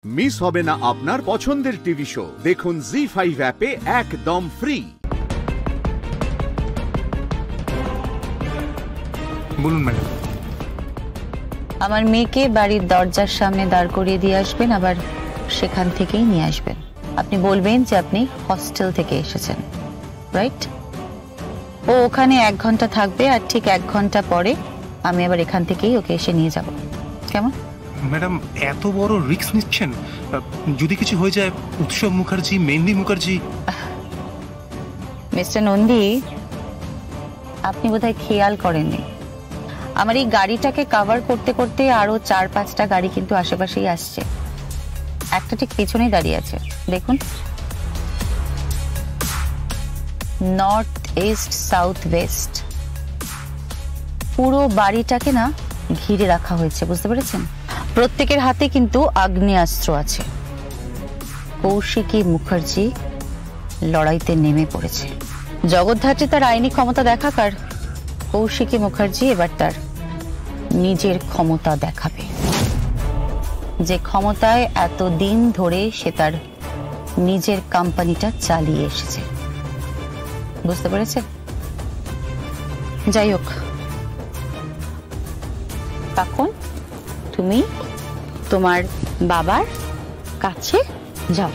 Miss হবে না আপনার পছন্দের টিভি শো। দেখুন জি5 অ্যাপে একদম ফ্রি। বলুন ম্যাডাম। আমার মেয়েকে বাড়ির দরজার সামনে দাঁড় করিয়ে দিয়ে আসবেন, আবার সেখান থেকেই নিয়ে আসবেন। আপনি বলবেন যে আপনি হস্টেল থেকে এসেছেন, রাইট? ও ওখানে 1 ঘন্টা থাকবে, আর ঠিক 1 ঘন্টা পরে আমি আবার এখান থেকেই ওকে এসে নিয়ে যাব। কেমন? ম্যাডাম এত বড় রিস্ক নিচ্ছেন, যদি কিছু হয়ে যায় উৎসব মুখার্জি, মেহেন্দি মুখার্জি। মিস্টার নন্দী, আপনি বোধহয় খেয়াল করেননি, আমার এই গাড়িটাকে কভার করতে করতে আরো 4-5টা গাড়ি কিন্তু আশেপাশেই আসছে। একটা ঠিক পেছনেই দাঁড়িয়ে আছে, দেখুন। নর্থ ইস্ট সাউথ ওয়েস্ট পুরো বাড়িটাকে না ঘিরে রাখা হয়েছে, বুঝতে পেরেছেন? প্রত্যেকের হাতে কিন্তু আগ্নেয়াস্ত্র আছে। কৌশিকী মুখার্জি লড়াইতে নেমে পড়েছে। জগদ্ধাত্রী তার আইনি ক্ষমতা দেখাক, আর কৌশিকী মুখার্জি এবার তার নিজের ক্ষমতা দেখাবে, যে ক্ষমতায় এতদিন ধরে সে তার নিজের কোম্পানিটা চালিয়ে এসেছে, বুঝতে পেরেছে? যাই হোক, তখন তুমি তোমার বাবার কাছে যাও,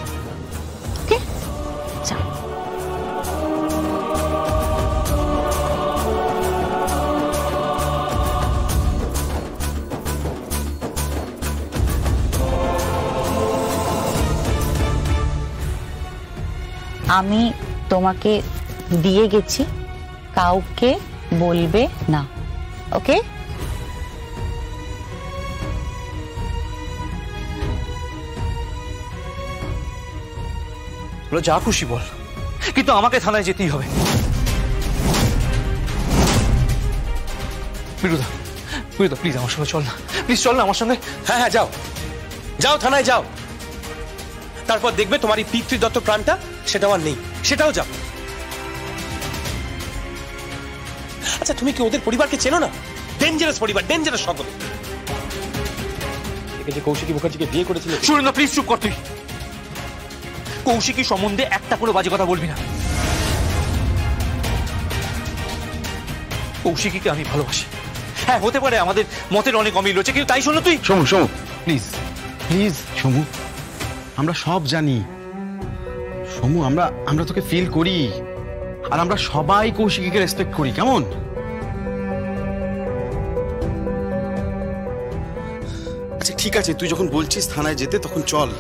ওকে? যাও। আমি তোমাকে দিয়ে গেছি, কাউকে বলবে না, ওকে? যা খুশি বল, কিন্তু আমাকে থানায় যেতেই হবে। বিরুদা, বিরুদা প্লিজ আমার সঙ্গে চল না, প্লিজ চল না আমার সঙ্গে। হ্যাঁ হ্যাঁ যাও, যাও থানায় যাও, তারপর দেখবে তোমার এই পিতৃদত্ত প্রাণটা সেটাও আর নেই, সেটাও যাও। আচ্ছা তুমি কি ওদের পরিবারকে চেনো না? ডেঞ্জারাস পরিবার, ডেঞ্জারাস সকলে। যে কৌশিকী মুখার্জিকে বিয়ে করেছিল। সুরেন্দ্র প্লিজ চুপ কর তুই। কৌশিকী সম্বন্ধে একটা করে বাজে কথা বলবি না। কৌশিকীকে আমি ভালোবাসি। হ্যাঁ হতে পারে আমাদের মতের অনেক অমিল রয়েছে, কিন্তু তাই শোনো তুই। সমু প্লিজ প্লিজ সমু, আমরা সব জানি সমু, আমরা তোকে ফিল করি, আর আমরা সবাই কৌশিকীকে রেসপেক্ট করি, কেমন? আচ্ছা ঠিক আছে, তুই যখন বলছিস থানায় যেতে তখন চল।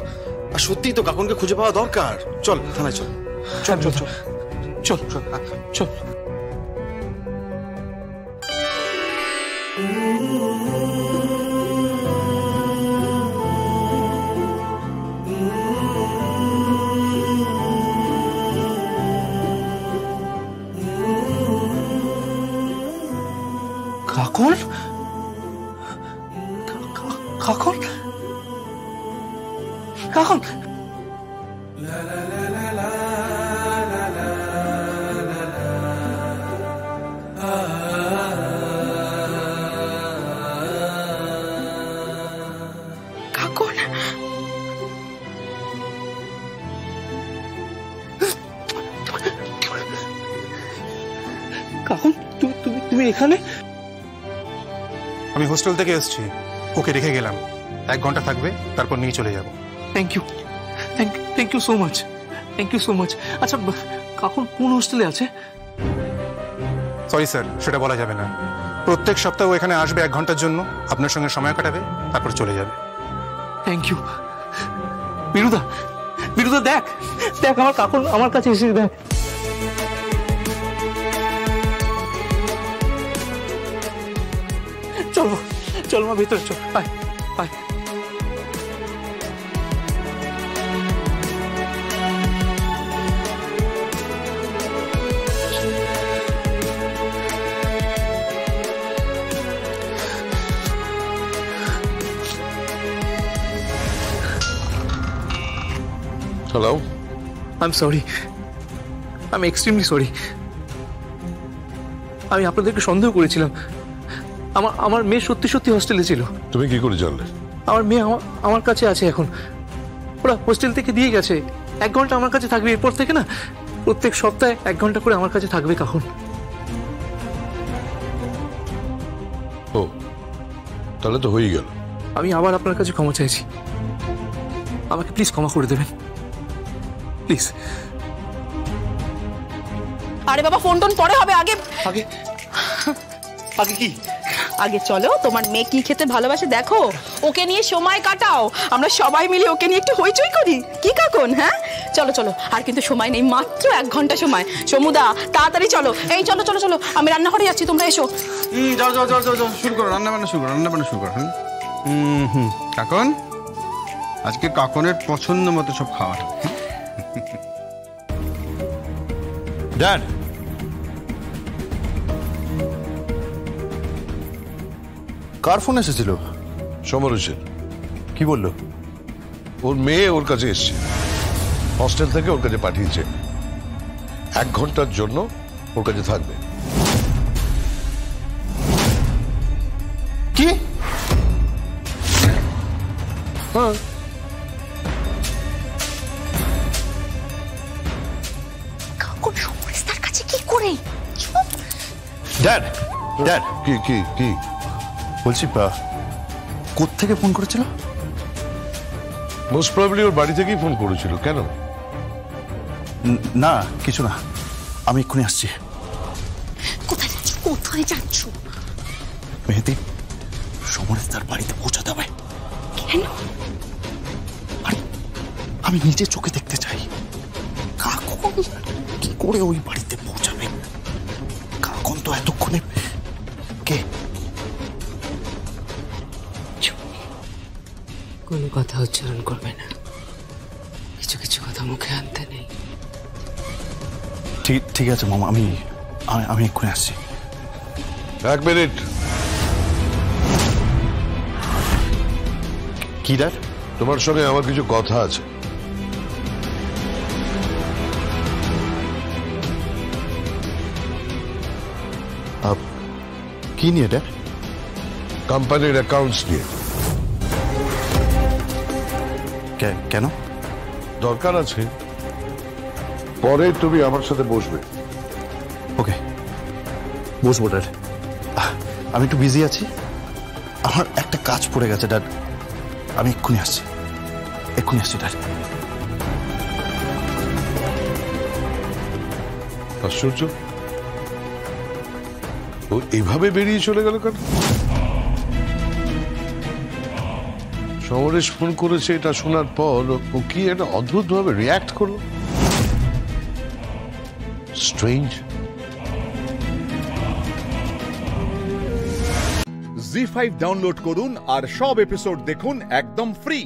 আর সত্যিই তো কাকুনকে খুঁজে পাওয়া দরকার। চল থানায় চল, চল চল চল চল চল চল। কাকন, কাকন, কাকন। কাকন, তুমি এখানে? আমি হোস্টেল থেকে এসেছি, ওকে রেখে গেলাম। 1 ঘন্টা থাকবে, তারপর নিয়ে চলে যাব। Thank you, thank you so much, thank you so much. আচ্ছা কাকন কোন হোস্টেলে আছে? সরি স্যার, সেটা বলা যাবে না। প্রত্যেক সপ্তাহে ও এখানে আসবে 1 ঘন্টার জন্য, আপনার সঙ্গে সময় কাটাবে, তারপর চলে যাবে। Thank you. বিরুদা, বিরুদা দেখ দেখ, আমার কাকন আমার কাছে এসে দেখ। চল চল মা, ভিতরে চল, আয় আয়। Hello, I am sorry, I am extremely sorry. আমি আপনাদেরকে সন্দেহ করেছিলাম। আমার মেয়ে সত্যি সত্যি হস্টেলে ছিল। তুমি কি করে জানলে? আমার মেয়ে আমার কাছে আছে এখন। ওরা হোস্টেল থেকে দিয়ে গেছে, 1 ঘন্টা আমার কাছে থাকবে। এরপর থেকে না প্রত্যেক সপ্তাহে 1 ঘন্টা করে আমার কাছে থাকবে কাকুন। ও তাহলে তো হয়েই গেল। আমি আবার আপনার কাছে ক্ষমা চাইছি, আমাকে প্লিজ ক্ষমা করে দেবেন, প্লিজ। আরে বাবা, ফোন টোন পরে হবে, আগে আগে আগে কি? আগে চলো তোমার মেয়ে কি খেতে ভালোবাসে দেখো, ওকে নিয়ে সময় কাটাও, আমরা সবাই মিলে ওকে নিয়ে একটু হইচই করি, কি কাকুন? হ্যাঁ চলো চলো, আর কিন্তু সময় নেই, মাত্র 1 ঘন্টা সময়। সমুদা তাড়াতাড়ি চলো, এই চলো চলো চলো, আমি রান্নাঘরে যাচ্ছি, তোমরা এসো। যাও যাও যাও যাও যাও, শুরু করো, রান্না বান্না শুরু করো, রান্না বান্না শুরু করো। কাকন, আজকে কাকনের পছন্দ মতো সব খাওয়ার। ড্যাড, কার ফোন এসেছিল? সমরেশের। কি বললো? ওর মেয়ে ওর কাছে এসছে, হস্টেল থেকে ওর কাছে পাঠিয়েছে, 1 ঘন্টার জন্য ওর কাছে থাকবে। কি? হ্যাঁ, কাকুন সমরেশ তার কাছে কি করে? ড্যাড, ড্যাড, কি কি কি বলছি কোত্থেকে ফোন করেছিল? মোস্ট প্রবাবলি ওর বাড়ি থেকেই ফোন করেছিল। কেন? না কিছু না, আমি এক্ষুনি আসছি। কোথায় যাচ্ছ, কোথায় যাচ্ছ? মেহেদি, সমরেশ তার বাড়িতে পৌঁছাতে হবে। কেন? আরে আমি নিজে চোখে দেখতে চাই কাকন কি করে ওই বাড়িতে পৌঁছাবে। কাকন তো এতক্ষণে কে? কোনো কথা উচ্চারণ করবে না, কিছু কিছু কথা মুখে আনতে নেই। ঠিক আছে মামা, আমি এক্ষুনি আসছি। 1 মিনিট। কি ড্যাড? তোমার সঙ্গে আমার কিছু কথা আছে। কি নিয়ে ড্যাড? কোম্পানির অ্যাকাউন্টস নিয়ে। কেন? দরকার আছে, পরে তুমি আমার সাথে বসবে। ওকে, বসবো ড্যাড। আমি একটু বিজি আছি, আমার একটা কাজ পড়ে গেছে ড্যাড, আমি এক্ষুনি আসছি ড্যাড। আশ্চর্য, ও এভাবে বেরিয়ে চলে গেল কেন? সমরেশ ফোন করেছে এটা শোনার পর ও কি একটা অদ্ভুত ভাবে রিয়াক্ট করলো। স্ট্রেঞ্জ। জি5 ডাউনলোড করুন আর সব এপিসোড দেখুন একদম ফ্রি।